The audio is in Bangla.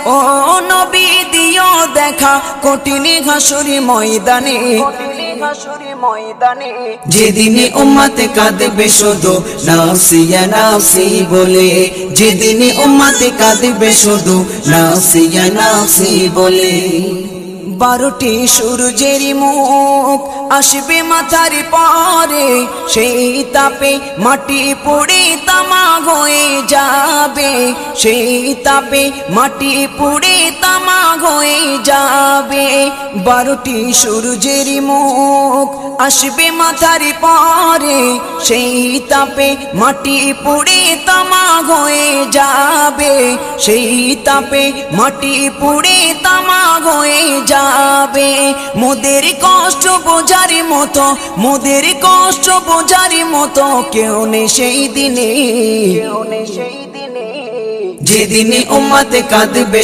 ও নবী দিও দেখা কঠিন হাসুরি ময়দানে, যেদিনে উম্মতে কাঁদবে শুধু নাফসি ইয়া নাফসি বলে, যেদিনে উম্মতে কাঁদবে শুধু নাফসি ইয়া নাফসি বলে। 12টি সূর্যের মুখ আসবে মাথার পরে, সেই তাপে মাটি পুড়ে তামা হয়ে যাবে, সেই তাপে মাটি পুড়ে তামা হয়ে যাবে। 12টি সূর্যের মুখ আসবে মাথার পরে, সেই তাপে মাটি পুড়ে তামা হয়ে যাবে, সেই তাপে মাটি পুড়ে তামা হয়ে যাবে। মোদের কষ্ট বোঝার মতো, মোদের কষ্ট বোঝার মতো কেউ নেই সেই দিনে, যেদিনে উম্মতে কাঁদবে